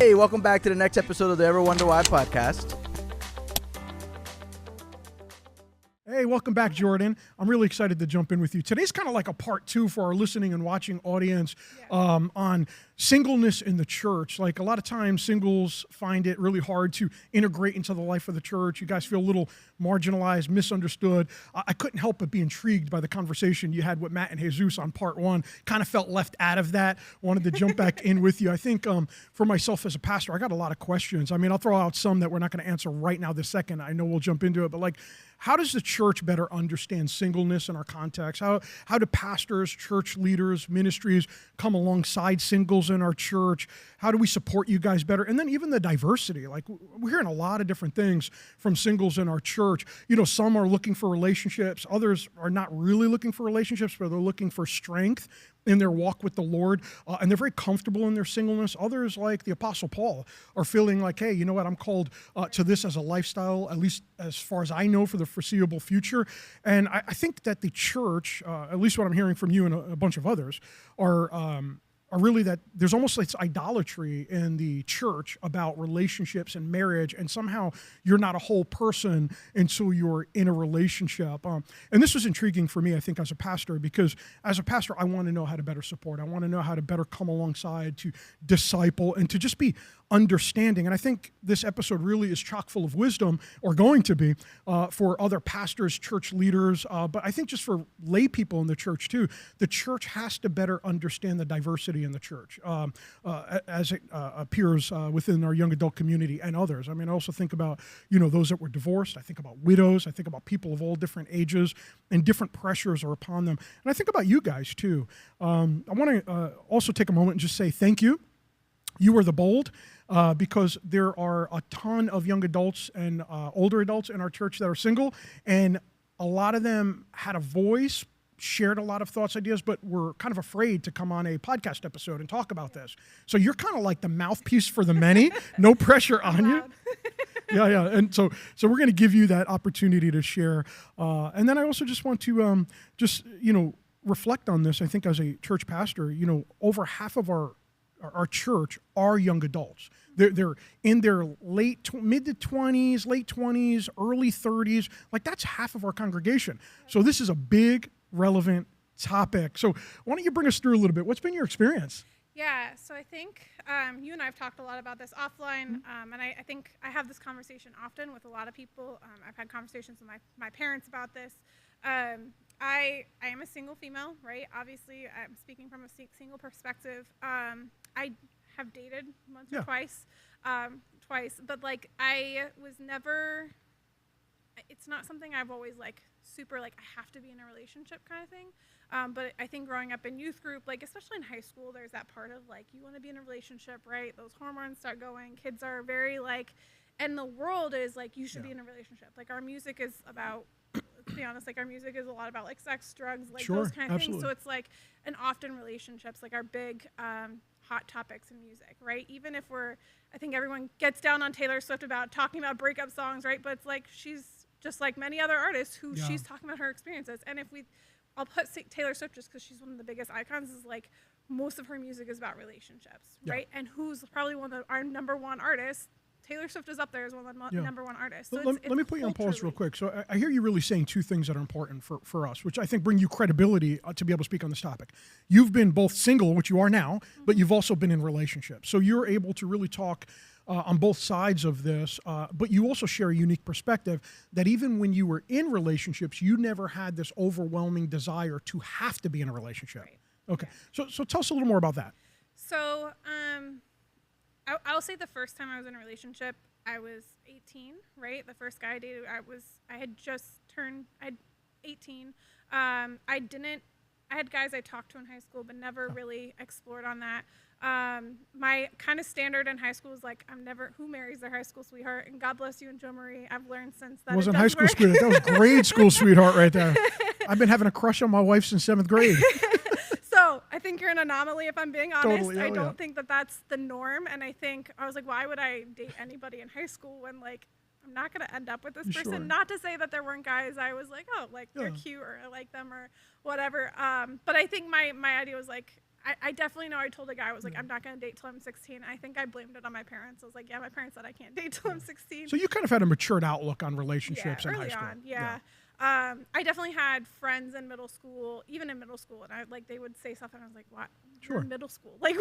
Hey, welcome back to the next episode of the Ever Wonder Why podcast. Hey, welcome back, Jordan. I'm really excited to jump in with you. Today's kind of like a part 2 for our listening and watching audience on singleness in the church. Like a lot of times singles find it really hard to integrate into the life of the church. You guys feel a little marginalized, misunderstood. I couldn't help but be intrigued by the conversation you had with Matt and Jesus on part 1. Kind of felt left out of that. Wanted to jump back in with you. I think for myself as a pastor, I got a lot of questions. I mean, I'll throw out some that we're not going to answer right now this second. I know we'll jump into it, but like, how does the church better understand singleness in our context? How do pastors, church leaders, ministries come alongside singles in our church? How do we support you guys better? And then even the diversity. Like, we're hearing a lot of different things from singles in our church. You know, some are looking for relationships. Others are not really looking for relationships, but they're looking for strength in their walk with the Lord, and they're very comfortable in their singleness. Others, like the Apostle Paul, are feeling like, hey, you know what, I'm called to this as a lifestyle, at least as far as I know, for the foreseeable future. And I think that the church, at least what I'm hearing from you and a bunch of others, are really that there's almost like idolatry in the church about relationships and marriage, and somehow you're not a whole person until you're in a relationship. And this was intriguing for me, I think, as a pastor, because as a pastor, I want to know how to better support. I want to know how to better come alongside, to disciple, and to just be understanding. And I think this episode really is chock full of wisdom, or going to be, for other pastors, church leaders, but I think just for lay people in the church too. The church has to better understand the diversity in the church as it appears within our young adult community and others. I mean, I also think about, you know, those that were divorced. I think about widows. I think about people of all different ages, and different pressures are upon them. And I think about you guys too. I want to also take a moment and just say thank you. You were the bold, because there are a ton of young adults and older adults in our church that are single, and a lot of them had a voice, shared a lot of thoughts, ideas, but were kind of afraid to come on a podcast episode and talk about this. So you're kind of like the mouthpiece for the many. No pressure on you. Yeah. And so we're going to give you that opportunity to share. And then I also just want to reflect on this. I think as a church pastor, you know, over half of our church are young adults. They're in their mid to 20s, late 20s, early 30s. Like, that's half of our congregation. So this is a big, relevant topic. So why don't you bring us through a little bit? What's been your experience? Yeah, so I think you and I have talked a lot about this offline, and I think I have this conversation often with a lot of people. I've had conversations with my parents about this. I am a single female, right? Obviously, I'm speaking from a single perspective. I have dated once or twice, but like I was never. It's not something I've always like super like I have to be in a relationship kind of thing. But I think growing up in youth group, like especially in high school, there's that part of like you want to be in a relationship, right? Those hormones start going. Kids are very like, and the world is like you should be in a relationship. Like our music is about. To be honest, like our music is a lot about like sex, drugs, like those kind of things. So it's like, and often relationships like are big hot topics in music, right? Even if I think everyone gets down on Taylor Swift about talking about breakup songs, right? But it's like she's just like many other artists who she's talking about her experiences. And I'll put Taylor Swift just because she's one of the biggest icons, is like most of her music is about relationships, right? And who's probably one of our number one artists. Taylor Swift is up there as one of the number one artists. So let me put you on pause real quick. So I hear you really saying two things that are important for us, which I think bring you credibility to be able to speak on this topic. You've been both single, which you are now, but you've also been in relationships. So you're able to really talk on both sides of this, but you also share a unique perspective that even when you were in relationships, you never had this overwhelming desire to have to be in a relationship. Right. Okay. So tell us a little more about that. So I'll say the first time I was in a relationship, I was 18, right? The first guy I dated, I had just turned 18. I had guys I talked to in high school, but never really explored on that. My kind of standard in high school was like, who marries their high school sweetheart? And God bless you and Joe Marie. I've learned since that. It wasn't high school sweetheart. That was grade school sweetheart right there. I've been having a crush on my wife since 7th grade. So I think you're an anomaly, if I'm being honest. Totally. I don't think that that's the norm. And I was like, why would I date anybody in high school when like I'm not going to end up with this person? Sure. Not to say that there weren't guys I was like, oh, like they're cute or I like them or whatever. But I think my idea was like, I definitely know I told a guy, I was like, I'm not going to date till I'm 16. I think I blamed it on my parents. I was like, yeah, my parents said I can't date till I'm 16. So you kind of had a matured outlook on relationships in high school. Early on, yeah. I definitely had friends in middle school, even in middle school, and they would say stuff, and I was like, what? Sure. We're in middle school. Like,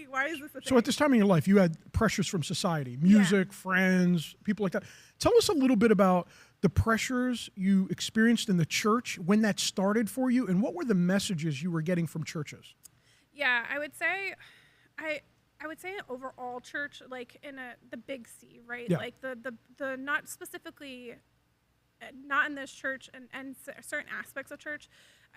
why is this a thing? So at this time in your life, you had pressures from society, music, friends, people like that. Tell us a little bit about the pressures you experienced in the church, when that started for you, and what were the messages you were getting from churches? Yeah, I would say an overall church, like in the big C, right? Yeah. Like the not specifically, not in this church and certain aspects of church,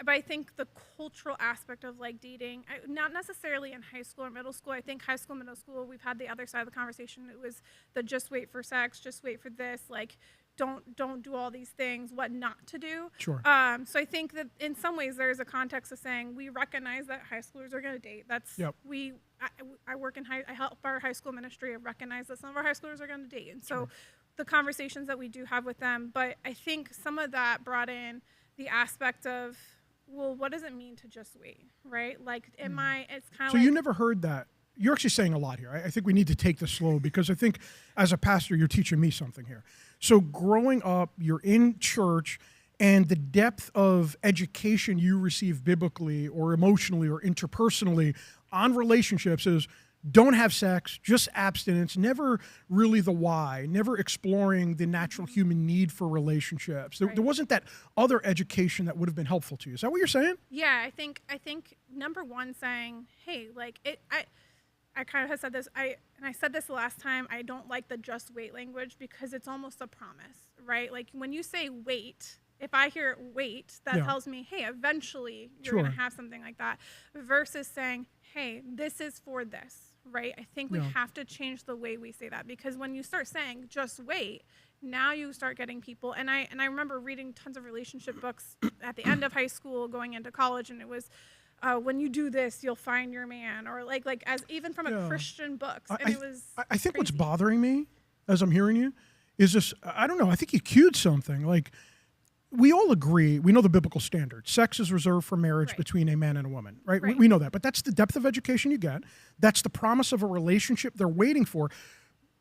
but I think the cultural aspect of like dating, not necessarily in high school or middle school. I think high school, middle school, we've had the other side of the conversation. It was the just wait for sex, just wait for this, like don't do all these things, what not to do. Sure. So I think that in some ways there's a context of saying we recognize that high schoolers are going to date. That's I work in I help our high school ministry. I recognize that some of our high schoolers are going to date, and so the conversations that we do have with them. But I think some of that brought in the aspect of, well, what does it mean to just wait, right? Like, it's kind of So you never heard that. You're actually saying a lot here. I think we need to take this slow because I think as a pastor, you're teaching me something here. So growing up, you're in church, and the depth of education you receive biblically or emotionally or interpersonally on relationships is don't have sex, just abstinence, never really the why, never exploring the natural human need for relationships. There wasn't that other education that would have been helpful to you. Is that what you're saying? Yeah, I think number one, saying, hey, like I kind of have said this, I said this the last time, I don't like the just wait language because it's almost a promise, right? Like when you say wait, if I hear wait, that tells me, hey, eventually you're going to have something like that, versus saying, hey, this is for this, right? I think we have to change the way we say that, because when you start saying just wait, now you start getting people, and I remember reading tons of relationship books at the end of high school, going into college, and it was, when you do this, you'll find your man, or like as even from a Christian books. And it was I think crazy. What's bothering me as I'm hearing you is this, I don't know, I think you cued something. Like, we all agree, we know the biblical standard. Sex is reserved for marriage between a man and a woman, right? We know that, but that's the depth of education you get. That's the promise of a relationship they're waiting for.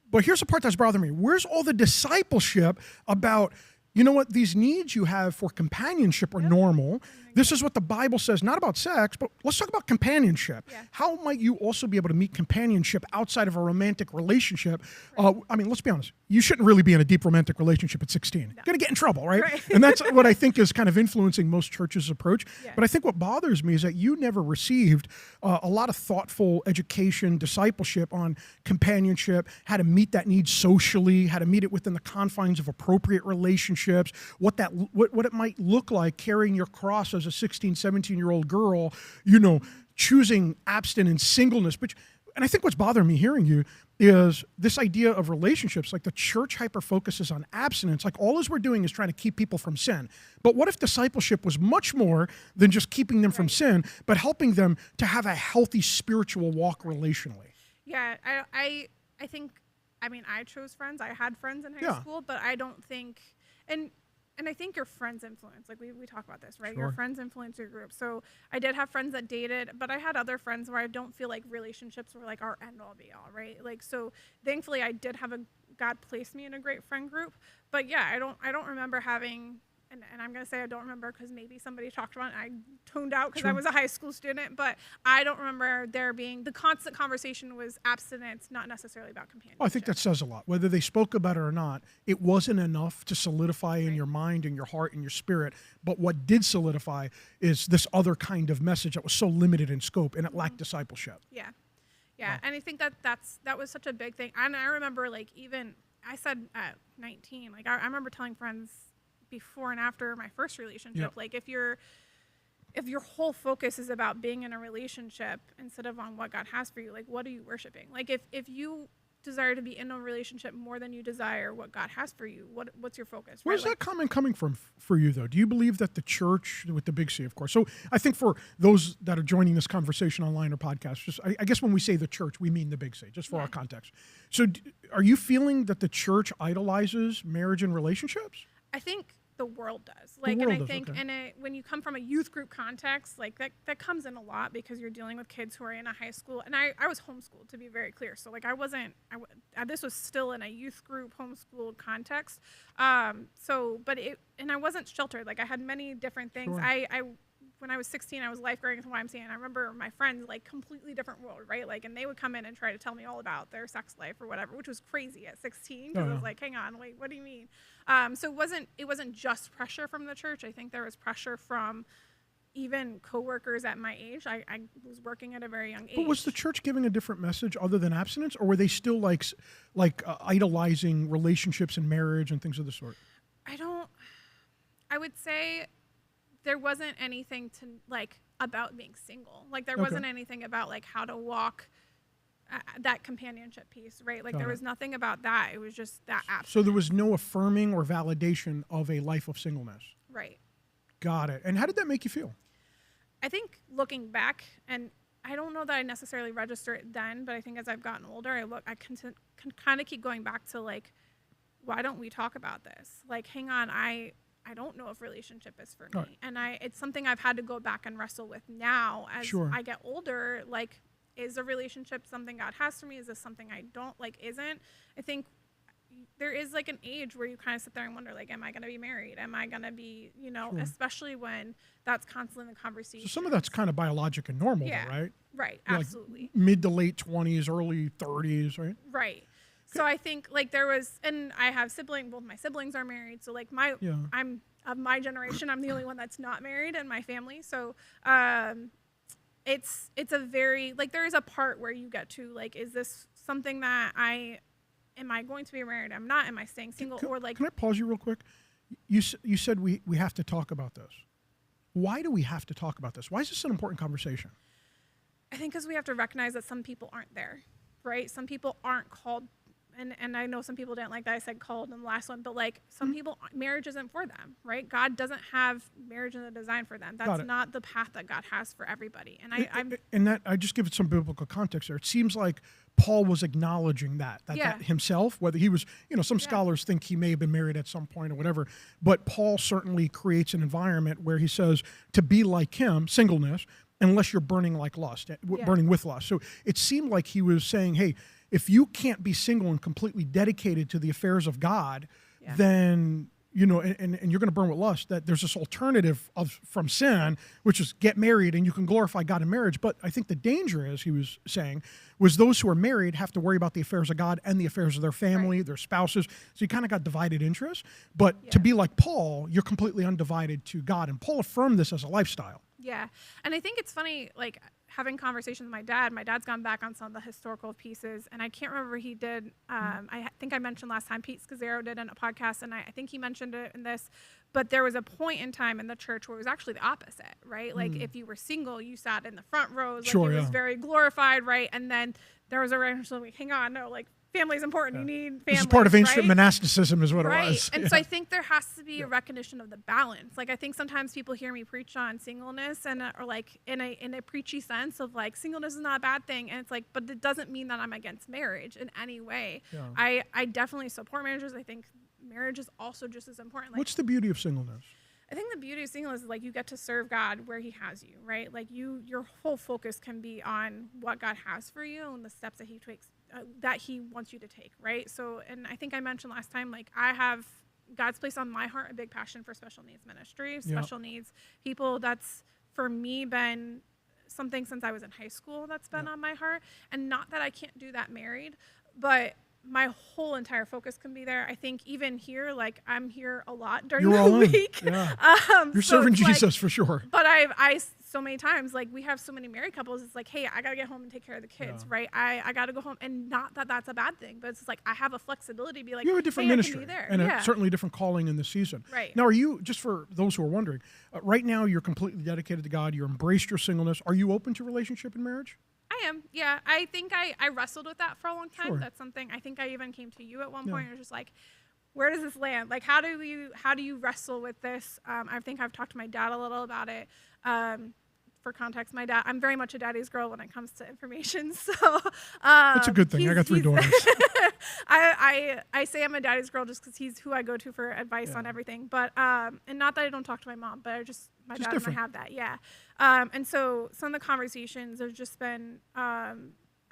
But here's the part that's bothering me. Where's all the discipleship about, you know what, these needs you have for companionship are normal. This is what the Bible says, not about sex, but let's talk about companionship. Yeah. How might you also be able to meet companionship outside of a romantic relationship? I mean, let's be honest. You shouldn't really be in a deep romantic relationship at 16. You're going to get in trouble, right? And that's what I think is kind of influencing most churches' approach. Yeah. But I think what bothers me is that you never received a lot of thoughtful education, discipleship on companionship, how to meet that need socially, how to meet it within the confines of appropriate relationships, what it might look like carrying your cross as a 16, 17-year-old girl, you know, choosing abstinence, singleness. And I think what's bothering me hearing you is this idea of relationships, like the church hyper-focuses on abstinence, like all we're doing is trying to keep people from sin. But what if discipleship was much more than just keeping them from sin, but helping them to have a healthy spiritual walk relationally? Yeah, I think, I mean, I chose friends. I had friends in high school, but I don't think, and I think your friends influence, like we talk about this, right? Your friends influence your group. So I did have friends that dated, but I had other friends where I don't feel like relationships were like our end all be all, right? Like, so thankfully I did have God placed me in a great friend group. But yeah, I don't remember having, and I'm going to say I don't remember because maybe somebody talked about it and I tuned out because I was a high school student, but I don't remember there being, the constant conversation was abstinence, not necessarily about companionship. I think that says a lot. Whether they spoke about it or not, it wasn't enough to solidify in your mind and your heart and your spirit, but what did solidify is this other kind of message that was so limited in scope and it lacked discipleship. Yeah. Yeah, and I think that was such a big thing. And I remember, like, even, I said at 19, like, I remember telling friends before and after my first relationship, like, if your whole focus is about being in a relationship instead of on what God has for you, like, what are you worshiping? Like, if you desire to be in a relationship more than you desire what God has for you, what's your focus? Where's that comment coming from for you, though? Do you believe that the church, with the big C, of course, so I think for those that are joining this conversation online or podcast, just I guess when we say the church, we mean the big C, just for our context. So are you feeling that the church idolizes marriage and relationships? I think the world does. Like, world and I does, think, okay. and when you come from a youth group context, like that comes in a lot because you're dealing with kids who are in a high school. And I was homeschooled, to be very clear. So like this was still in a youth group homeschooled context. And I wasn't sheltered. Like I had many different things. Sure. When I was 16, I was lifeguarding at the YMCA, and I remember my friends, like, completely different world, right? Like, and they would come in and try to tell me all about their sex life or whatever, which was crazy at 16, because I was like, hang on, wait, what do you mean? So it wasn't just pressure from the church. I think there was pressure from even coworkers at my age. I was working at a very young age. But was the church giving a different message other than abstinence, or were they still idolizing relationships and marriage and things of the sort? I would say there wasn't anything to like about being single. Like there wasn't anything about like how to walk that companionship piece, right? Like there was nothing about that. It was just that abstinence. So there was no affirming or validation of a life of singleness. Right. Got it. And how did that make you feel? I think looking back, and I don't know that I necessarily register it then, but I think as I've gotten older, I can kind of keep going back to like, why don't we talk about this? Like, hang on, I don't know if relationship is for me. Right. And it's something I've had to go back and wrestle with now as I get older. Like, is a relationship something God has for me? Is this something I don't like? Isn't? I think there is like an age where you kind of sit there and wonder, like, am I going to be married? Am I going to be, especially when that's constantly the conversation. So some of that's kind of biologic and normal, though, right? Right. Absolutely. Like mid to late 20s, early 30s, right? Right. So I think like there was, and I have siblings, both my siblings are married. So like I'm of my generation, I'm the only one that's not married in my family. So it's a very, like there is a part where you get to like, is this something that am I going to be married? I'm not, am I staying single? Or like. Can I pause you real quick? You said we have to talk about this. Why do we have to talk about this? Why is this an important conversation? I think because we have to recognize that some people aren't there, right? Some people aren't called. And I know some people didn't like that I said called in the last one, but like some people, marriage isn't for them, right? God doesn't have marriage in the design for them. That's not the path that God has for everybody. And I just give it some biblical context there. It seems like Paul was acknowledging that himself, whether he was, some scholars think he may have been married at some point or whatever, but Paul certainly creates an environment where he says to be like him, singleness, unless you're burning like lust, burning with lust. So it seemed like he was saying, hey, if you can't be single and completely dedicated to the affairs of God, then, and you're going to burn with lust, that there's this alternative from sin, which is get married and you can glorify God in marriage. But I think the danger, as he was saying, was those who are married have to worry about the affairs of God and the affairs of their family, their spouses. So you kind of got divided interests. But to be like Paul, you're completely undivided to God. And Paul affirmed this as a lifestyle. Yeah. And I think it's funny, like, having conversations with my dad's gone back on some of the historical pieces, and I can't remember he did. I think I mentioned last time Pete Scazzaro did in a podcast, and I think he mentioned it in this. But there was a point in time in the church where it was actually the opposite, right? Like if you were single, you sat in the front rows, like it was very glorified, right? And then there was a like, hang on, no, like family's important. You need family. This is part of ancient monasticism, is what it was. And so I think there has to be a recognition of the balance. Like I think sometimes people hear me preach on singleness and or like in a preachy sense of like singleness is not a bad thing, and it's like, but it doesn't mean that I'm against marriage in any way. I definitely support marriages. I think marriage is also just as important. Like, what's the beauty of singleness? I think the beauty of singleness is like you get to serve God where he has you, right? Like your whole focus can be on what God has for you and the steps that he takes, that he wants you to take, right? So, and I think I mentioned last time, like I have God's placed on my heart a big passion for special needs ministry, special needs people. That's for me been something since I was in high school that's been on my heart. And not that I can't do that married, but my whole entire focus can be there. I think even here, like I'm here a lot during the week. You're serving Jesus for sure. But I so many times, like we have so many married couples, it's like, hey, I got to get home and take care of the kids, right? I got to go home, and not that that's a bad thing, but it's just like I have a flexibility to be like, you have a different ministry and certainly a different calling in this season. Right. Now, are you, just for those who are wondering, right now you're completely dedicated to God, you embraced your singleness. Are you open to relationship and marriage? I am, yeah. I think I wrestled with that for a long time. Sure. That's something, I think I even came to you at one point and was just like, where does this land? Like, how do you wrestle with this? I think I've talked to my dad a little about it. for context, my dad, I'm very much a daddy's girl when it comes to information. So That's a good thing. I got 3 daughters. I say I'm a daddy's girl just because he's who I go to for advice on everything. But and not that I don't talk to my mom, but my dad different. and I have that. Yeah. And so some of the conversations have just been, I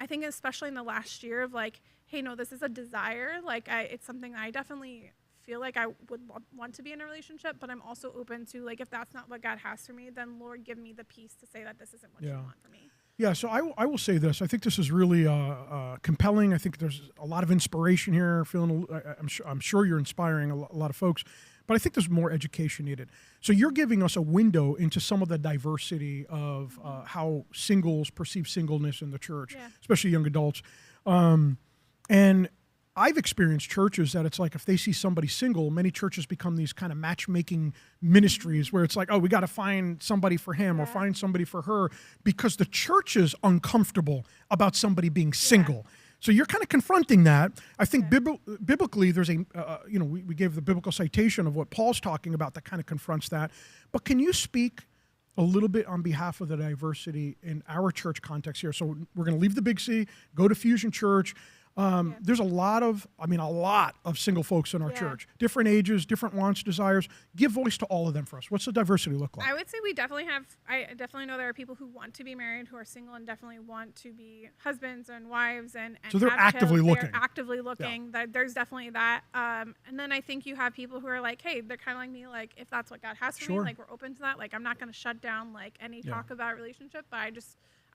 think especially in the last year of like, hey, no, this is a desire. Like it's something I definitely feel like I would want to be in a relationship, but I'm also open to like, if that's not what God has for me, then Lord, give me the peace to say that this isn't what you want for me. Yeah, so I will say this. I think this is really compelling. I think there's a lot of inspiration here. I'm sure you're inspiring a lot of folks, but I think there's more education needed. So you're giving us a window into some of the diversity of how singles perceive singleness in the church, especially young adults. And I've experienced churches that it's like if they see somebody single, many churches become these kind of matchmaking ministries where it's like, oh, we got to find somebody for him or find somebody for her because the church is uncomfortable about somebody being single. So you're kind of confronting that. I think biblically there's we gave the biblical citation of what Paul's talking about that kind of confronts that. But can you speak a little bit on behalf of the diversity in our church context here? So we're going to leave the Big C, go to Fusion Church. There's a lot of single folks in our church, different ages, different wants, desires. Give voice to all of them for us. What's the diversity look like? I would say I definitely know there are people who want to be married, who are single and definitely want to be husbands and wives and so they're actively looking. They're actively looking. There's definitely that. And then I think you have people who are like, hey, they're kind of like me, like if that's what God has for me, like we're open to that. Like I'm not going to shut down like any talk about relationship, but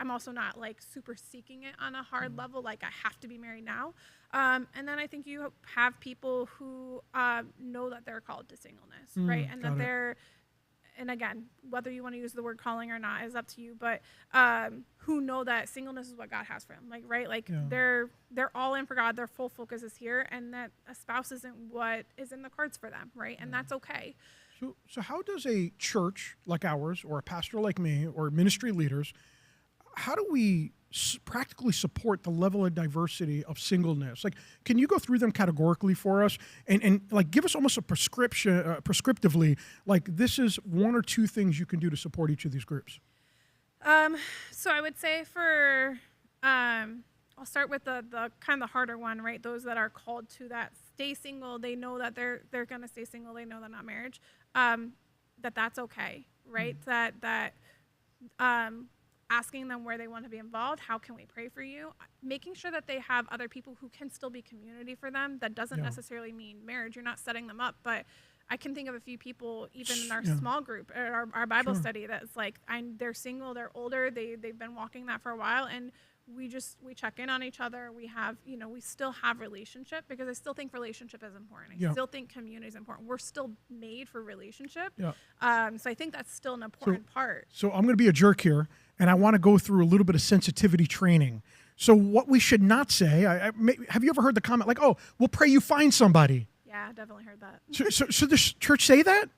I'm also not like super seeking it on a hard level. Like I have to be married now. And then I think you have people who know that they're called to singleness, right? And that and again, whether you want to use the word calling or not is up to you, but who know that singleness is what God has for them, like, right? Like they're all in for God. Their full focus is here, and that a spouse isn't what is in the cards for them, right? And that's okay. So how does a church like ours or a pastor like me or ministry leaders, how do we practically support the level of diversity of singleness? Like, can you go through them categorically for us and like give us almost a prescription, prescriptively, like this is 1 or 2 things you can do to support each of these groups? So I would say I'll start with the kind of the harder one, right? Those that are called to that stay single, they know that they're going to stay single. They know they're not marriage, that's okay, right? That asking them where they want to be involved, how can we pray for you, making sure that they have other people who can still be community for them. That doesn't necessarily mean marriage. You're not setting them up, but I can think of a few people, even in our small group, or our Bible study, that's like, they're single, they're older, they've been walking that for a while, and we check in on each other. We have, we still have relationship, because I still think relationship is important. I still think community is important. We're still made for relationship. So I think that's still an important part. So I'm going to be a jerk here, and I want to go through a little bit of sensitivity training. So what we should not say, have you ever heard the comment like, oh, we'll pray you find somebody? Yeah, I definitely heard that. So does church say that?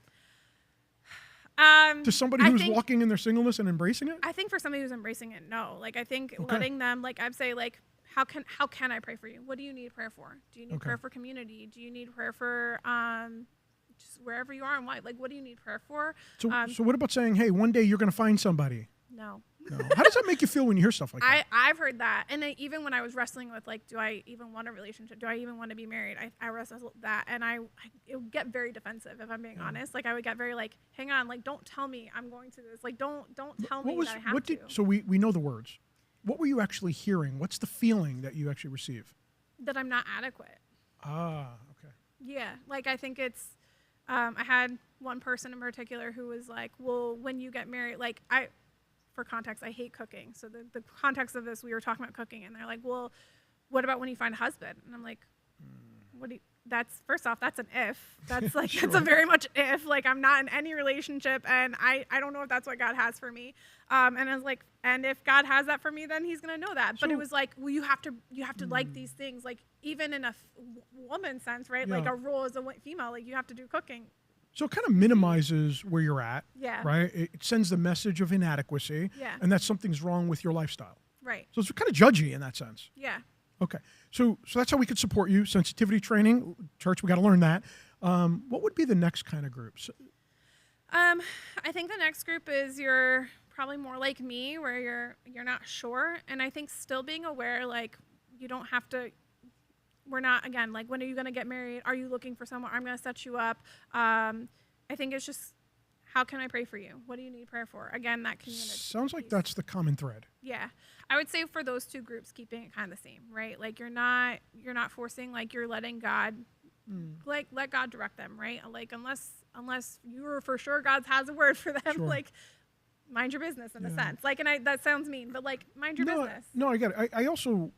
To somebody who's walking in their singleness and embracing it? I think for somebody who's embracing it, no. Like I think letting them, like I'd say, like how can I pray for you? What do you need prayer for? Do you need prayer for community? Do you need prayer for just wherever you are and why? Like what do you need prayer for? So what about saying, hey, one day you're going to find somebody? No. How does that make you feel when you hear stuff like that? I've heard that. And even when I was wrestling with, like, do I even want a relationship? Do I even want to be married? I wrestled with that. And it would get very defensive, if I'm being honest. Like, I would get very, like, hang on. Like, don't tell me I'm going to this. Like, don't tell me that I have to. So we know the words. What were you actually hearing? What's the feeling that you actually receive? That I'm not adequate. Okay. Yeah. Like, I think it's, I had one person in particular who was like, well, when you get married, like, for context, I hate cooking. So the context of this, we were talking about cooking, and they're like, well, what about when you find a husband? And I'm like, first off, that's an if. That's like, that's a very much if. Like, I'm not in any relationship, and I don't know if that's what God has for me. And I was like, and if God has that for me, then he's going to know that. But it was like, well, you have to like these things. Like, even in a woman sense, right? Like a role as a female, like you have to do cooking. So it kind of minimizes where you're at, yeah. Right? It sends the message of inadequacy, yeah. And that something's wrong with your lifestyle. Right. So it's kind of judgy in that sense. Yeah. Okay. So that's how we could support you. Sensitivity training, church, we got to learn that. What would be the next kind of groups? I think the next group is your probably more like me, where you're not sure. And I think still being aware, like, you don't have to. We're not, again, like, when are you going to get married? Are you looking for someone? I'm going to set you up. I think it's just, how can I pray for you? What do you need prayer for? Again, that community. Sounds like that's the common thread. Yeah. I would say for those two groups, keeping it kind of the same, right? Like, you're not forcing, like, you're letting God, like, let God direct them, right? Like, unless you're for sure God has a word for them, like, mind your business in a sense. Like, and that sounds mean, but, like, mind your business. No, I get it. I also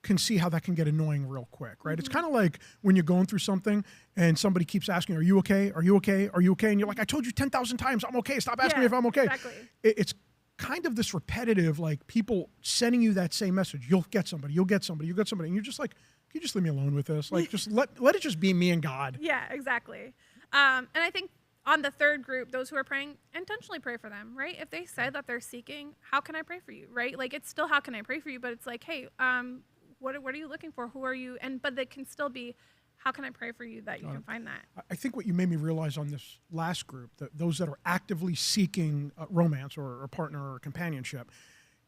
can see how that can get annoying real quick, right? It's kind of like when you're going through something and somebody keeps asking, are you okay? Are you okay? Are you okay? And you're like, I told you 10,000 times, I'm okay. Stop asking me if I'm okay. Exactly. It's kind of this repetitive, like, people sending you that same message. You'll get somebody, you'll get somebody, you'll get somebody. And you're just like, can you just leave me alone with this? Like, just let it just be me and God. Yeah, exactly. And I think on the third group, those who are praying, intentionally pray for them, right? If they said that they're seeking, how can I pray for you, right? Like, it's still, how can I pray for you? But it's like, hey, what are you looking for? Who are you? But it can still be, how can I pray for you that you can find that? I think what you made me realize on this last group, that those that are actively seeking romance or a partner or companionship,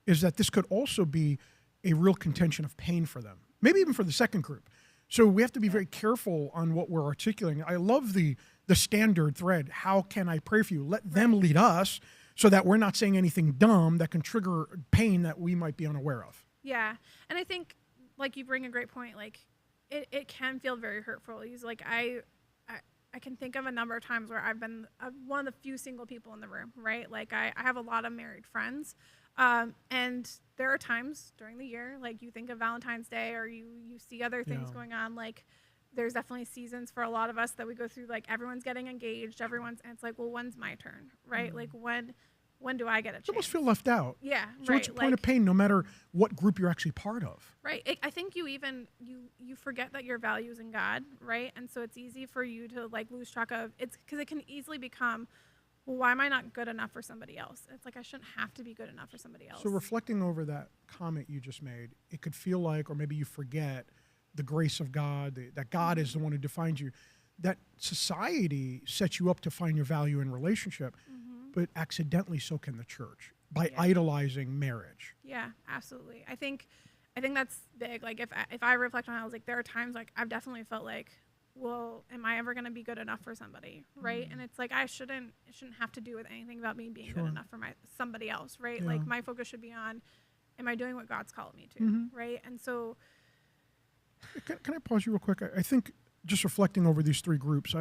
is that this could also be a real contention of pain for them, maybe even for the second group. So we have to be very careful on what we're articulating. I love the standard thread. How can I pray for you? Let them lead us so that we're not saying anything dumb that can trigger pain that we might be unaware of. Yeah. And I think, like, you bring a great point. Like, it can feel very hurtful. He's like, I can think of a number of times where I've been one of the few single people in the room, right? Like, I have a lot of married friends. And there are times during the year, like, you think of Valentine's Day, or you see other things going on. Like, there's definitely seasons for a lot of us that we go through, like, everyone's getting engaged, and it's like, well, when's my turn, right? Like, when do I get a chance? You almost feel left out. Yeah, so what's your point of pain, no matter what group you're actually part of? Right. I think you forget that your value is in God, right? And so it's easy for you to, like, lose track of it's, because it can easily become, well, why am I not good enough for somebody else? It's like, I shouldn't have to be good enough for somebody else. So reflecting over that comment you just made, it could feel like, or maybe you forget the grace of God, that God is the one who defines you, that society sets you up to find your value in relationship. But accidentally so can the church by idolizing marriage. Yeah, absolutely. I think that's big. Like, if I reflect on it, I was like, there are times, like, I've definitely felt like, well, am I ever going to be good enough for somebody, right? And it's like, it shouldn't have to do with anything about me being good enough for somebody else, right? Like, my focus should be on, am I doing what God's called me to, right? And so, can I pause you real quick? I think just reflecting over these three groups,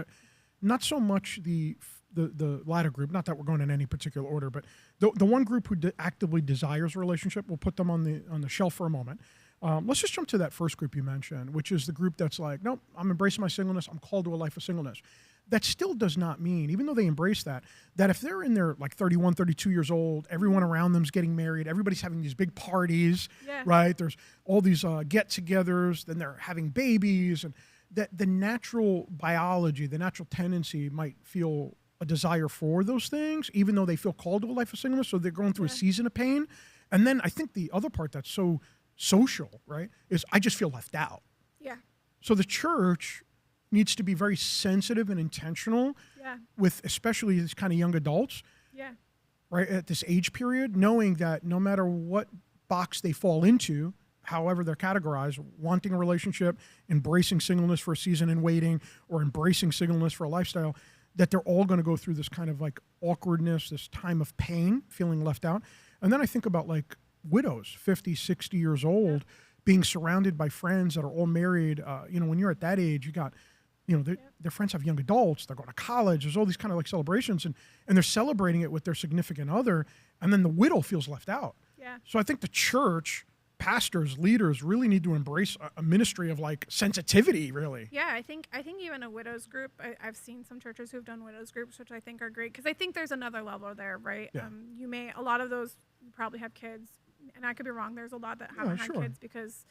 not so much the latter group, not that we're going in any particular order, but the one group who actively desires a relationship, we'll put them on the shelf for a moment. Let's just jump to that first group you mentioned, which is the group that's like, nope, I'm embracing my singleness. I'm called to a life of singleness. That still does not mean, even though they embrace that if they're in their, like, 31, 32 years old, everyone around them's getting married, everybody's having these big parties, right? There's all these get-togethers, then they're having babies, and that the natural biology, the natural tendency might feel a desire for those things, even though they feel called to a life of singleness. So they're going through a season of pain. And then I think the other part that's so social, right, is I just feel left out. Yeah. So the church needs to be very sensitive and intentional with especially these kind of young adults, right, at this age period, knowing that no matter what box they fall into, however they're categorized, wanting a relationship, embracing singleness for a season and waiting, or embracing singleness for a lifestyle, that they're all going to go through this kind of, like, awkwardness, this time of pain, feeling left out. And then I think about, like, widows, 50, 60 years old, being surrounded by friends that are all married. When you're at that age, you got, their friends have young adults, they're going to college, there's all these kind of, like, celebrations, and they're celebrating it with their significant other, and then the widow feels left out. Yeah. So I think the church, pastors, leaders really need to embrace a ministry of, like, sensitivity, really. Yeah, I think even a widows group, I've seen some churches who've done widows groups, which I think are great, because I think there's another level there, right? Yeah. A lot of those probably have kids, and I could be wrong. There's a lot that haven't had kids because,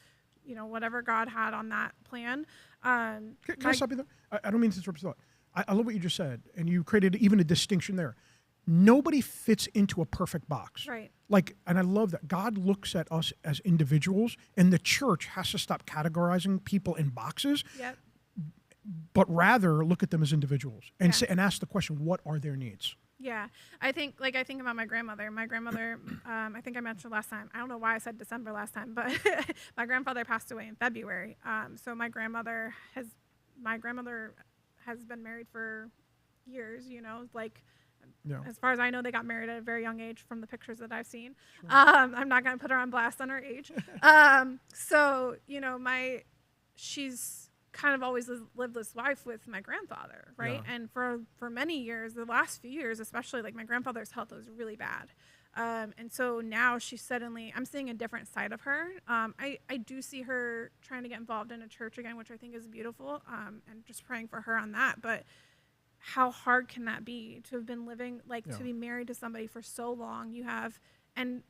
whatever God had on that plan. Can I stop you there? I don't mean to interrupt your thought. I love what you just said, and you created even a distinction there. Nobody fits into a perfect box. Right. Like, and I love that God looks at us as individuals, and the church has to stop categorizing people in boxes, Yep. but rather look at them as individuals and say, and ask the question, what are their needs? Yeah, I think about my grandmother. My grandmother, I think I mentioned last time. I don't know why I said December last time, but my grandfather passed away in February. So my grandmother has been married for years. You know, like Yeah. as far as I know, they got married at a very young age from the pictures that I've seen. Sure. I'm not gonna put her on blast on her age. So you know, she's kind of always lived this life with my grandfather, right? Yeah. And for many years, the last few years especially, like my grandfather's health was really bad, and so now I'm seeing a different side of her. I do see her trying to get involved in a church again, which I think is beautiful, and just praying for her on that. But how hard can that be to have been living, like to be married to somebody for so long? And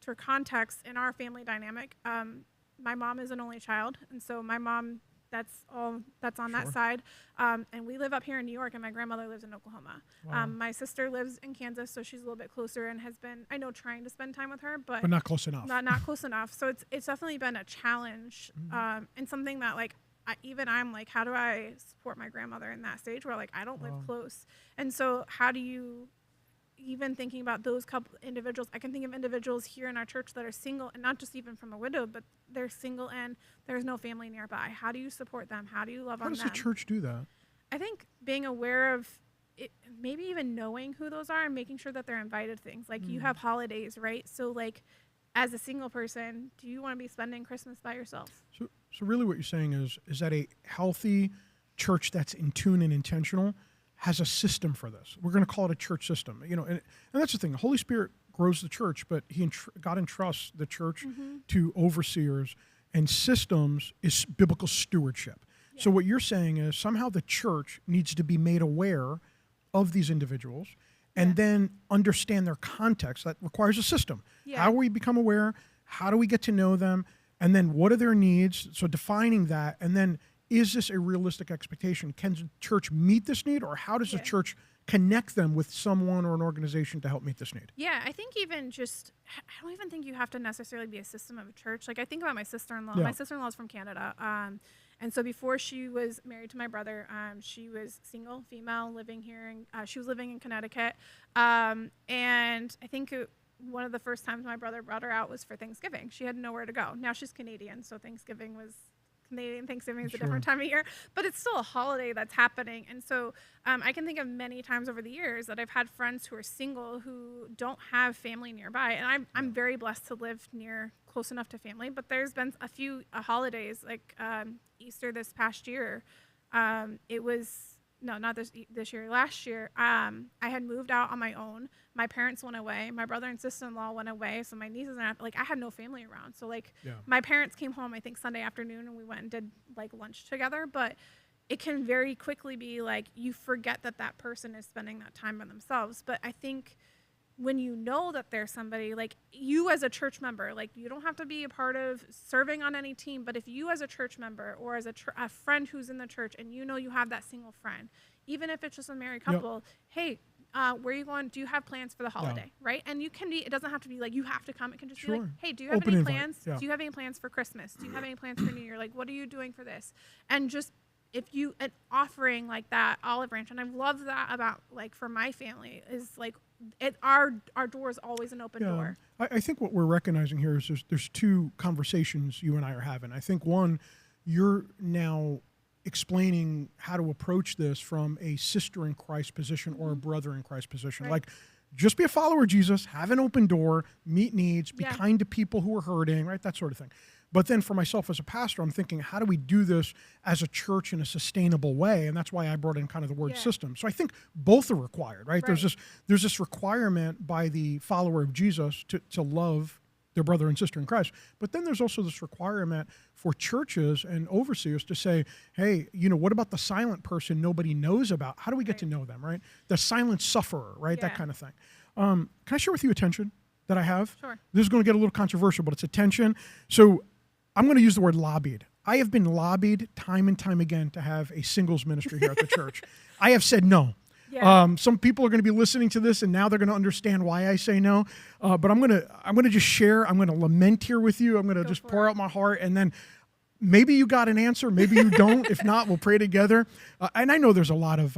for context, in our family dynamic, my mom is an only child, and so my mom, that's on that side. And we live up here in New York, and my grandmother lives in Oklahoma. Wow. My sister lives in Kansas, so she's a little bit closer and has been, I know, trying to spend time with her, but not close enough. Not close enough. So it's definitely been a challenge, and something that like I'm like, how do I support my grandmother in that stage where like I don't live close? And so how do you, even thinking about those couple individuals, I can think of individuals here in our church that are single, and not just even from a widow, but they're single and there's no family nearby. How do you support them? How do you love on them? How does the church do that? I think being aware of it, maybe even knowing who those are and making sure that they're invited to things. Like you have holidays, right? So like as a single person, do you want to be spending Christmas by yourself? So really what you're saying is that a healthy church that's in tune and intentional has a system for this. We're going to call it a church system. You know, and that's the thing. The Holy Spirit grows the church, but God entrusts the church to overseers, and systems is biblical stewardship. Yeah. So what you're saying is somehow the church needs to be made aware of these individuals and then understand their context. That requires a system. Yeah. How do we become aware? How do we get to know them? And then what are their needs? So defining that, and then is this a realistic expectation? Can the church meet this need, or how does the church connect them with someone or an organization to help meet this need? Yeah, I think I don't even think you have to necessarily be a system of a church. Like I think about my sister-in-law. Yeah. My sister-in-law is from Canada. And so before she was married to my brother, she was single, female, living here. She was living in Connecticut. And I think one of the first times my brother brought her out was for Thanksgiving. She had nowhere to go. Now she's Canadian, so Canadian Thanksgiving is a different time of year, but it's still a holiday that's happening. And so I can think of many times over the years that I've had friends who are single who don't have family nearby. And I'm very blessed to live close enough to family, but there's been a few holidays, like Easter this past year. It was, no, not this year, last year. I had moved out on my own. My parents went away. My brother and sister-in-law went away. So my nieces and I had no family around. So my parents came home, I think Sunday afternoon, and we went and did like lunch together. But it can very quickly be like, you forget that person is spending that time by themselves. But I think when you know that there's somebody, like you as a church member, like you don't have to be a part of serving on any team, but if you as a church member or as a friend who's in the church and you know you have that single friend, even if it's just a married couple, hey, where are you going? Do you have plans for the holiday, right? And you can it doesn't have to be like you have to come. It can just be like, hey, do you have any plans? Yeah. Do you have any plans for Christmas? Do you have any plans for New Year? Like, what are you doing for this? And just an offering like that olive branch, and I love that about like for my family is like our door is always an open door. I think what we're recognizing here is there's two conversations you and I are having. I think one, you're now explaining how to approach this from a sister in Christ position or a brother in Christ position. Right. Like, just be a follower of Jesus, have an open door, meet needs, be kind to people who are hurting, right? That sort of thing. But then for myself as a pastor, I'm thinking, how do we do this as a church in a sustainable way? And that's why I brought in kind of the word system. So I think both are required, right? There's this requirement by the follower of Jesus to love their brother and sister in Christ. But then there's also this requirement for churches and overseers to say, hey, what about the silent person nobody knows about? How do we get to know them, right? The silent sufferer, right? Yeah. That kind of thing. Can I share with you a tension that I have? Sure. This is going to get a little controversial, but it's a tension. So I'm going to use the word lobbied. I have been lobbied time and time again to have a singles ministry here at the church. I have said no. Yeah. Some people are going to be listening to this, and now they're going to understand why I say no. But I'm going to just share. I'm going to lament here with you. I'm going to just pour out my heart, and then maybe you got an answer, maybe you don't. If not, we'll pray together. And I know there's a lot of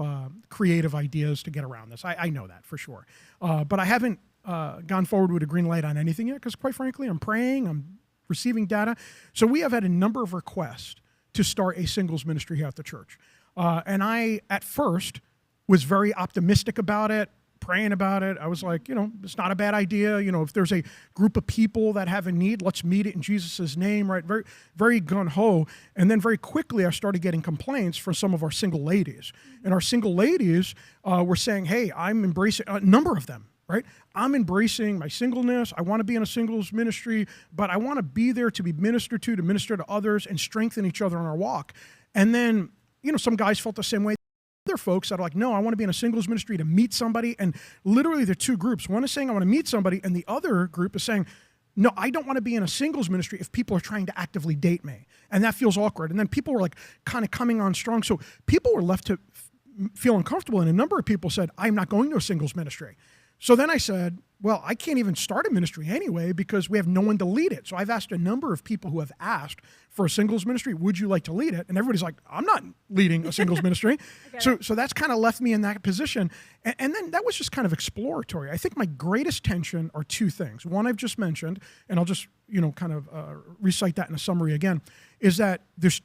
creative ideas to get around this. I know that for sure. But I haven't gone forward with a green light on anything yet because, quite frankly, I'm praying, I'm receiving data. So we have had a number of requests to start a singles ministry here at the church. And I, at first, was very optimistic about it, praying about it. I was like, it's not a bad idea. If there's a group of people that have a need, let's meet it in Jesus' name, right? Very, very gung-ho. And then very quickly, I started getting complaints from some of our single ladies. And our single ladies were saying, hey, I'm embracing, a number of them, right? I'm embracing my singleness. I want to be in a singles ministry, but I want to be there to be ministered to minister to others and strengthen each other in our walk. And then, some guys felt the same way. Other folks that are like, no, I want to be in a singles ministry to meet somebody. And literally there are two groups. One is saying I want to meet somebody, and the other group is saying, no, I don't want to be in a singles ministry if people are trying to actively date me. And that feels awkward. And then people were like kind of coming on strong. So people were left to feel uncomfortable. And a number of people said, I'm not going to a singles ministry. So then I said, well, I can't even start a ministry anyway because we have no one to lead it. So I've asked a number of people who have asked for a singles ministry, would you like to lead it? And everybody's like, I'm not leading a singles ministry. So that's kind of left me in that position. And then that was just kind of exploratory. I think my greatest tension are two things. One I've just mentioned, and I'll just, kind of recite that in a summary again, is that there's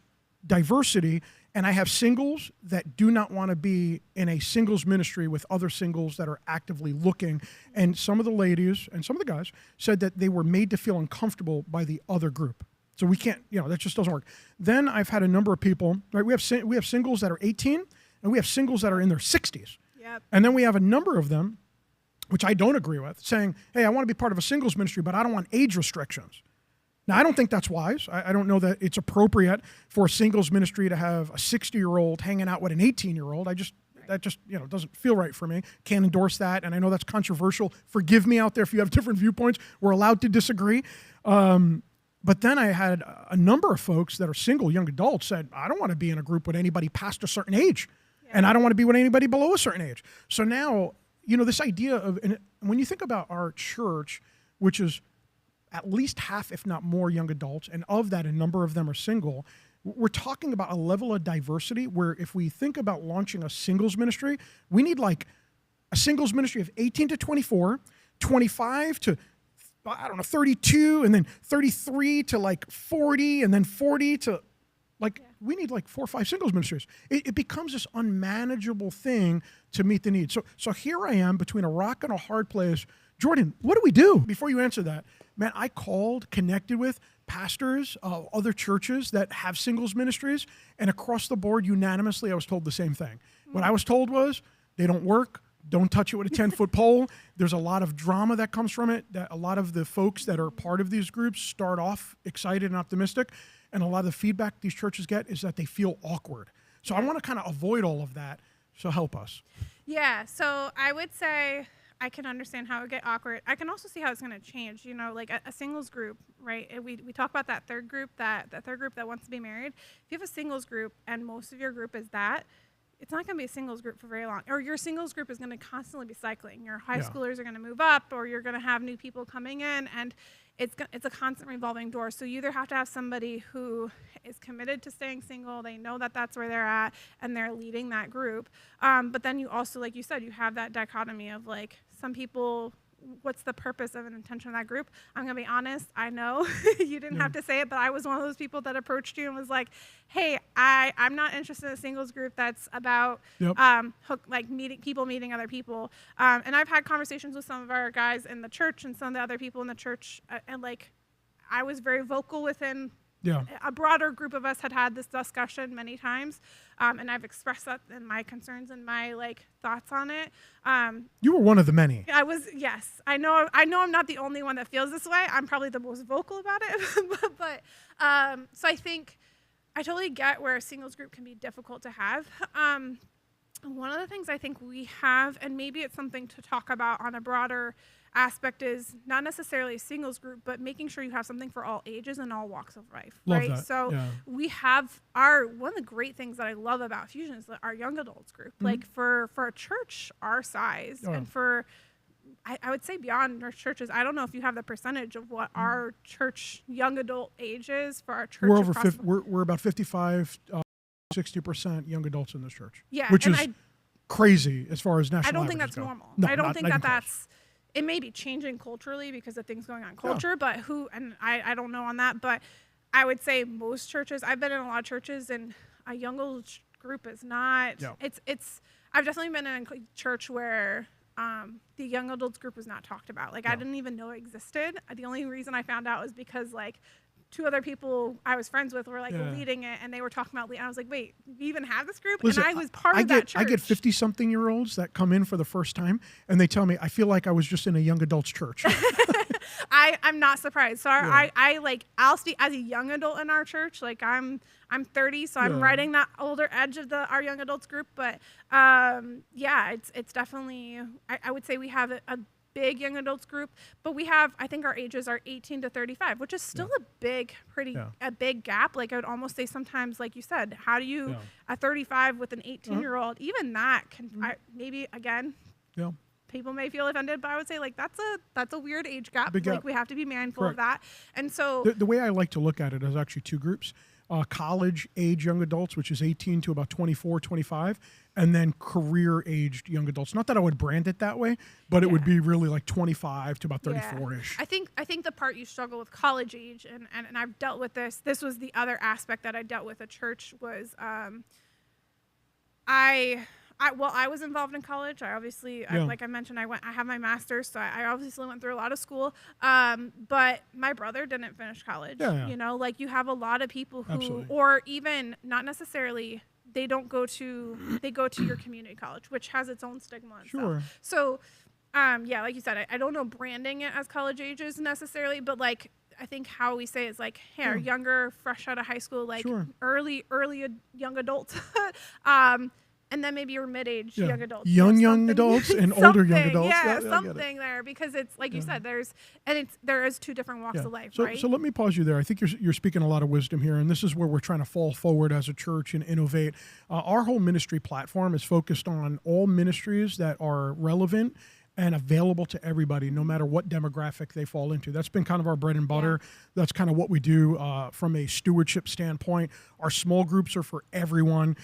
diversity. And I have singles that do not want to be in a singles ministry with other singles that are actively looking. And some of the ladies and some of the guys said that they were made to feel uncomfortable by the other group. So we can't, that just doesn't work. Then I've had a number of people, right? We have singles that are 18 and we have singles that are in their 60s. Yep. And then we have a number of them, which I don't agree with, saying, hey, I want to be part of a singles ministry, but I don't want age restrictions. Now, I don't think that's wise. I don't know that it's appropriate for a singles ministry to have a 60-year-old hanging out with an 18-year-old. That just doesn't feel right for me. Can't endorse that, and I know that's controversial. Forgive me out there if you have different viewpoints. We're allowed to disagree. But then I had a number of folks that are single, young adults, said, I don't want to be in a group with anybody past a certain age, and I don't want to be with anybody below a certain age. So now, this idea of, and when you think about our church, which is at least half, if not more, young adults, and of that, a number of them are single. We're talking about a level of diversity where if we think about launching a singles ministry, we need like a singles ministry of 18 to 24, 25 to, 32, and then 33 to like 40, and then 40 to we need like 4 or 5 singles ministries. It becomes this unmanageable thing to meet the needs. So here I am between a rock and a hard place. Jordan, what do we do? Before you answer that, man, I connected with pastors of other churches that have singles ministries, and across the board, unanimously, I was told the same thing. What I was told was, they don't work, don't touch it with a 10-foot pole. There's a lot of drama that comes from it, that a lot of the folks that are part of these groups start off excited and optimistic, and a lot of the feedback these churches get is that they feel awkward. So I want to kind of avoid all of that, so help us. Yeah, so I would say I can understand how it would get awkward. I can also see how it's going to change. Like a singles group, right? We talk about that third group that wants to be married. If you have a singles group and most of your group is that, it's not going to be a singles group for very long. Or your singles group is going to constantly be cycling. Your high schoolers are going to move up, or you're going to have new people coming in, and it's a constant revolving door. So you either have to have somebody who is committed to staying single, they know that that's where they're at, and they're leading that group. But then you also, like you said, you have that dichotomy of like some people, what's the purpose of an intention of that group? I'm going to be honest, I know you didn't have to say it, but I was one of those people that approached you and was like, hey, I'm not interested in a singles group that's about meeting other people. And I've had conversations with some of our guys in the church and some of the other people in the church, and like I was very vocal within a broader group of us had this discussion many times, and I've expressed that and my concerns and my thoughts on it. You were one of the many. I was, yes. I know I'm not the only one that feels this way. I'm probably the most vocal about it. but so I think I totally get where a singles group can be difficult to have. One of the things I think we have, and maybe it's something to talk about on a broader aspect, is not necessarily a singles group, but making sure you have something for all ages and all walks of life. Love right? That. So we have one of the great things that I love about Fusion is our young adults group. Mm-hmm. Like for a church our size and for I would say beyond our churches. I don't know if you have the percentage of what our church young adult age is for our church. We're about 55, 60% young adults in this church. Yeah, which is crazy as far as national. I don't think that's go. normal. No, I don't think not that's. It may be changing culturally because of things going on culture, but I don't know on that. But I would say most churches. I've been in a lot of churches, and a young adult group is not. Yeah. It's. I've definitely been in a church where the young adults group was not talked about. Like, I didn't even know it existed. The only reason I found out was because, like, two other people I was friends with were, like, leading it, and they were talking about leading. I was like, wait, we even have this group? Listen, and I was part of that church. I get 50-something-year-olds that come in for the first time, and they tell me, I feel like I was just in a young adults church. I'm not surprised. So I'll speak as a young adult in our church. Like, I'm 30, so I'm riding that older edge of our young adults group. But it's definitely, I would say we have a big young adults group, but we have, I think our ages are 18 to 35, which is still a big gap. Like, I would almost say sometimes, like you said, how do you, a 35 with an 18-year-old, even that can, maybe again, people may feel offended, but I would say, like, that's a weird age gap. Like, we have to be mindful of that. And so the way I like to look at it is actually two groups. College-age young adults, which is 18 to about 24, 25, and then career-aged young adults. Not that I would brand it that way, but it would be really like 25 to about 34-ish. I think the part you struggle with college age, and I've dealt with this. This was the other aspect that I dealt with at church was I was involved in college. I obviously, like I mentioned, I have my master's, so I obviously went through a lot of school. But my brother didn't finish college. You know, like, you have a lot of people who, or even not necessarily, they go to your community college, which has its own stigma and stuff. So, like you said, I don't know branding it as college ages necessarily, but, like, I think how we say is, like, hey, our younger, fresh out of high school, like, early young adults. And then maybe your mid-age young adults. Young adults and older young adults. Yeah, something there, because it's like you said, there is two different walks of life, right? So let me pause you there. I think you're speaking a lot of wisdom here, and this is where we're trying to fall forward as a church and innovate. Our whole ministry platform is focused on all ministries that are relevant and available to everybody, no matter what demographic they fall into. That's been kind of our bread and butter. That's kind of what we do from a stewardship standpoint. Our small groups are for everyone.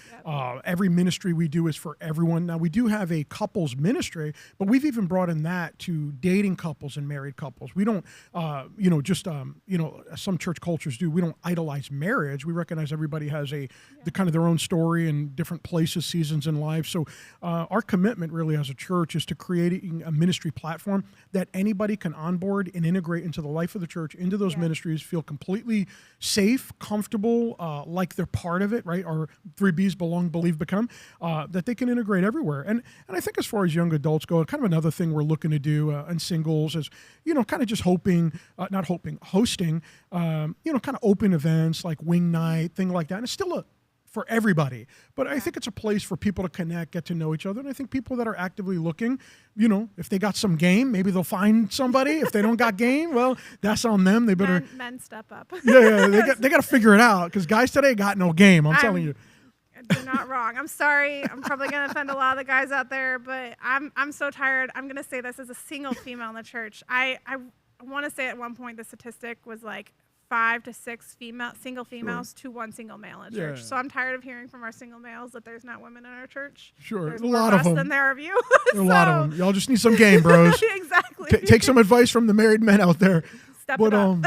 Every ministry we do is for everyone. Now, we do have a couples ministry, but we've even brought in that to dating couples and married couples. We don't, some church cultures do. We don't idolize marriage. We recognize everybody has the kind of their own story and different places, seasons in life. So our commitment really as a church is to creating a ministry platform that anybody can onboard and integrate into the life of the church, into those ministries, feel completely safe, comfortable, like they're part of it, right? Our 3 B's: belong, believe, become, that they can integrate everywhere. And I think as far as young adults go, kind of another thing we're looking to do in singles is, kind of just hosting, kind of open events like wing night, thing like that. And it's still for everybody. But I think it's a place for people to connect, get to know each other. And I think people that are actively looking, if they got some game, maybe they'll find somebody. If they don't got game, well, that's on them. They better men step up. They got to figure it out, because guys today got no game. I'm telling you. You're not wrong. I'm sorry. I'm probably going to offend a lot of the guys out there, but I'm so tired. I'm going to say this as a single female in the church. I want to say at one point the statistic was like 5 to 6 single females to 1 single male in church. So I'm tired of hearing from our single males that there's not women in our church. There's a lot of them. Than there are you. A lot of them. Y'all just need some game, bros. Exactly. Take some advice from the married men out there. Step it up.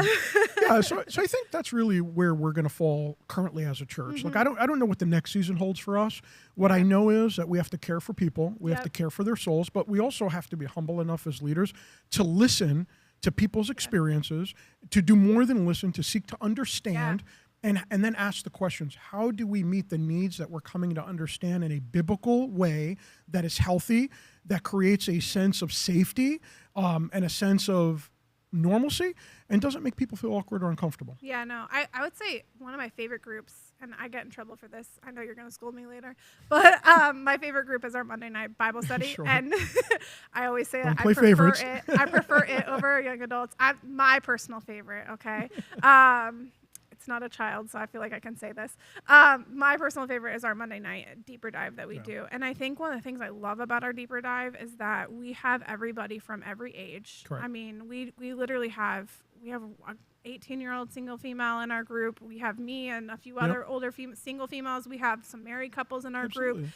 So I think that's really where we're going to fall currently as a church. Like, I don't know what the next season holds for us. What I know is that we have to care for people. We have to care for their souls, but we also have to be humble enough as leaders to listen to people's experiences, to do more than listen, to seek to understand, and then ask the questions. How do we meet the needs that we're coming to understand in a biblical way that is healthy, that creates a sense of safety and a sense of normalcy, and doesn't make people feel awkward or uncomfortable? Yeah, no. I would say one of my favorite groups, and I get in trouble for this. I know you're going to scold me later. But my favorite group is our Monday night Bible study. And I always say that I prefer it over young adults. My personal favorite, okay? it's not a child, so I feel like I can say this. My personal favorite is our Monday night deeper dive that we do. And I think one of the things I love about our deeper dive is that we have everybody from every age. Correct. I mean, we literally have a 18-year-old single female in our group. We have me and a few other older single females. We have some married couples in our group.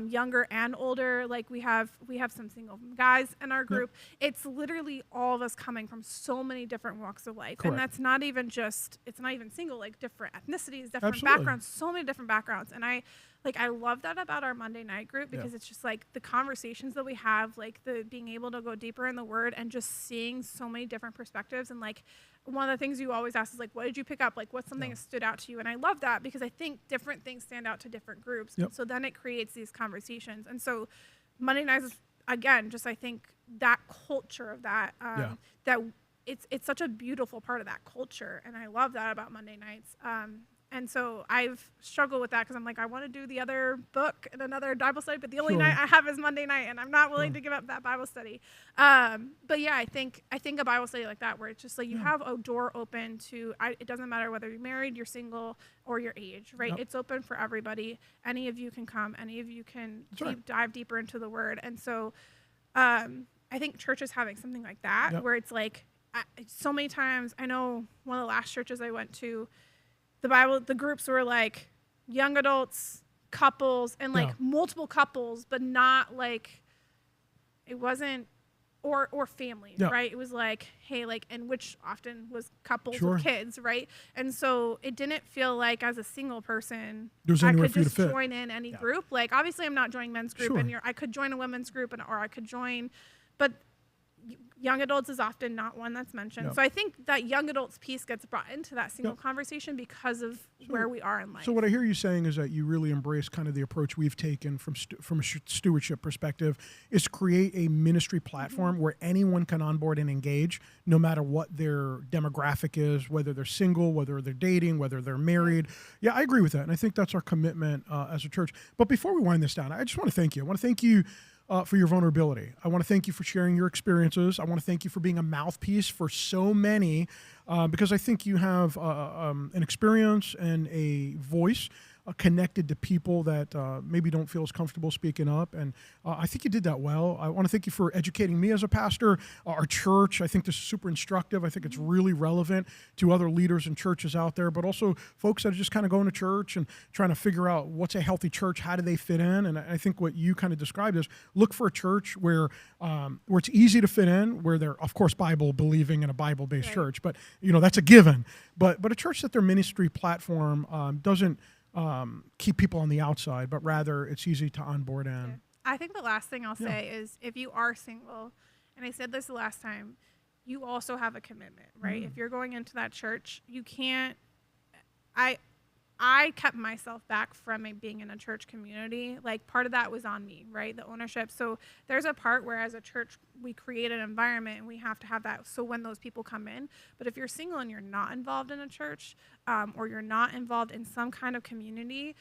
Younger and older, like we have some single guys in our group. It's literally all of us coming from so many different walks of life. And that's not even it's not even single, like different ethnicities, different backgrounds, so many different backgrounds. And I love that about our Monday night group, because it's just like the conversations that we have, like the being able to go deeper in the word and just seeing so many different perspectives. And like one of the things you always ask is like, what did you pick up? Like what's something that stood out to you? And I love that, because I think different things stand out to different groups. And so then it creates these conversations. And so Monday nights is, again, just I think that culture of that, that it's such a beautiful part of that culture. And I love that about Monday nights. And so I've struggled with that, because I'm like, I want to do the other book and another Bible study, but the only night I have is Monday night, and I'm not willing to give up that Bible study. But yeah, I think a Bible study like that, where it's just like you have a door open to, it doesn't matter whether you're married, you're single, or your age, right? It's open for everybody. Any of you can come. Any of you can dive deeper into the Word. And so I think church is having something like that, where it's like, so many times, I know one of the last churches I went to, the groups were like young adults, couples, and like multiple couples, but not like, it wasn't, or families, right? It was like, hey, like, and which often was couples with kids, right? And so it didn't feel like as a single person, I could just join in any group. Like, obviously I'm not joining men's group, and I could join a women's group, or I could join, but young adults is often not one that's mentioned. So I think that young adults piece gets brought into that single conversation because of where we are in life. So what I hear you saying is that you really embrace kind of the approach we've taken from a stewardship perspective, is to create a ministry platform where anyone can onboard and engage, no matter what their demographic is, whether they're single, whether they're dating, whether they're married. Yeah, I agree with that. And I think that's our commitment as a church. But before we wind this down, I just want to thank you. I want to thank you for your vulnerability. I want to thank you for sharing your experiences. I want to thank you for being a mouthpiece for so many, because I think you have an experience and a voice connected to people that maybe don't feel as comfortable speaking up. And I think you did that well. I want to thank you for educating me as a pastor, our church. I think this is super instructive. I think it's really relevant to other leaders and churches out there, but also folks that are just kind of going to church and trying to figure out what's a healthy church, how do they fit in. And I think what you kind of described is look for a church where it's easy to fit in, where they're, of course, Bible believing in a Bible-based church, but that's a given. But a church that their ministry platform doesn't keep people on the outside, but rather it's easy to onboard in. I think the last thing I'll say is, if you are single, and I said this the last time, you also have a commitment, right? If you're going into that church, you can't, I kept myself back from being in a church community. Like, part of that was on me, right? The ownership. So there's a part where as a church, we create an environment and we have to have that. So when those people come in, but if you're single and you're not involved in a church, or you're not involved in some kind of community,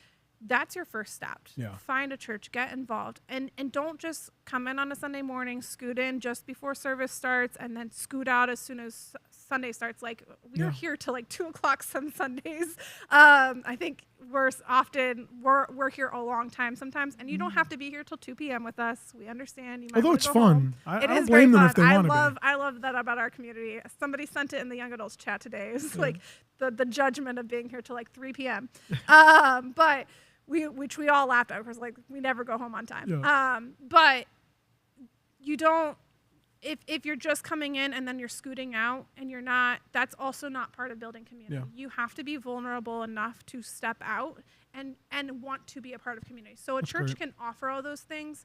that's your first step. Find a church, get involved, and don't just come in on a Sunday morning, scoot in just before service starts, and then scoot out as soon as Sunday starts. Like, we're here till like 2:00 some Sundays. I think we're here a long time sometimes, and you don't have to be here till 2 p.m. with us. We understand. You might Although it's fun. I don't blame them if they want to be. I love that about our community. Somebody sent it in the young adults chat today. It's like the judgment of being here till like 3 p.m. But which we all laughed at, because like we never go home on time. But you don't, if you're just coming in and then you're scooting out and you're not, that's also not part of building community. You have to be vulnerable enough to step out and want to be a part of community. So that's church can offer all those things.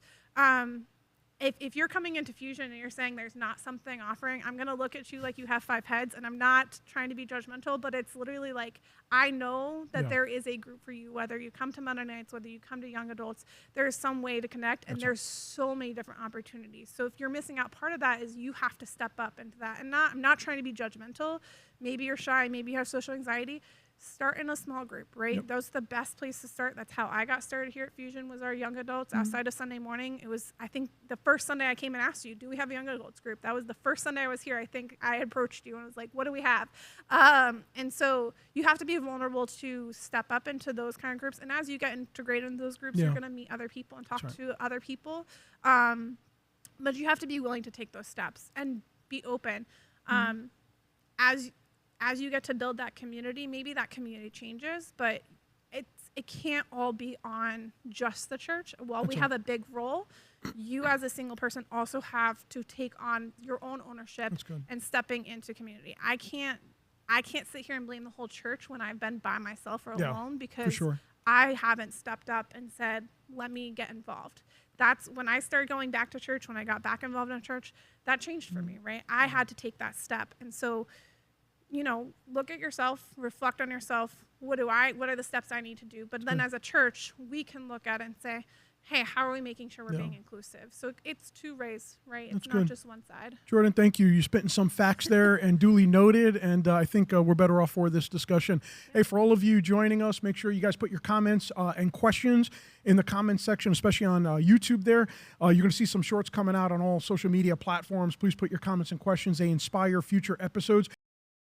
If you're coming into Fusion and you're saying there's not something offering, I'm going to look at you like you have 5 heads, and I'm not trying to be judgmental, but it's literally like, I know that there is a group for you, whether you come to Monday nights, whether you come to young adults, there's some way to connect, and there's so many different opportunities. So if you're missing out, part of that is you have to step up into that. And I'm not trying to be judgmental. Maybe you're shy, maybe you have social anxiety. start in a small group, right? Yep. That's the best place to start. That's how I got started here at Fusion, was our young adults. Outside of Sunday morning, it was, I think, the first Sunday I came and asked you, do we have a young adults group? That was the first Sunday I was here. I think I approached you and was like, what do we have? And so you have to be vulnerable to step up into those kind of groups. And as you get integrated into those groups, you're going to meet other people and talk to other people. But you have to be willing to take those steps and be open. As you get to build that community, maybe that community changes, but it can't all be on just the church. While we have a big role, you as a single person also have to take on your own ownership and stepping into community. I can't sit here and blame the whole church when I've been by myself or alone, because I haven't stepped up and said, let me get involved. That's when I started going back to church, when I got back involved in church, that changed for me, right? I had to take that step. And so, look at yourself, reflect on yourself. What are the steps I need to do? But then as a church, we can look at it and say, hey, how are we making sure we're being inclusive? So it's two ways, right? It's not just one side. Jordan, thank you. You're spitting some facts there and duly noted, and I think we're better off for this discussion. Hey, for all of you joining us, make sure you guys put your comments and questions in the comments section, especially on YouTube there. You're going to see some shorts coming out on all social media platforms. Please put your comments and questions. They inspire future episodes.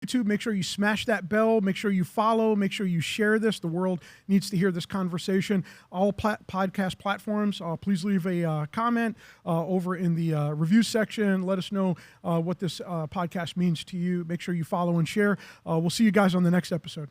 YouTube, make sure you smash that bell, make sure you follow, make sure you share this. The world needs to hear this conversation. All podcast platforms, please leave a comment over in the review section. Let us know what this podcast means to you. Make sure you follow and share. We'll see you guys on the next episode.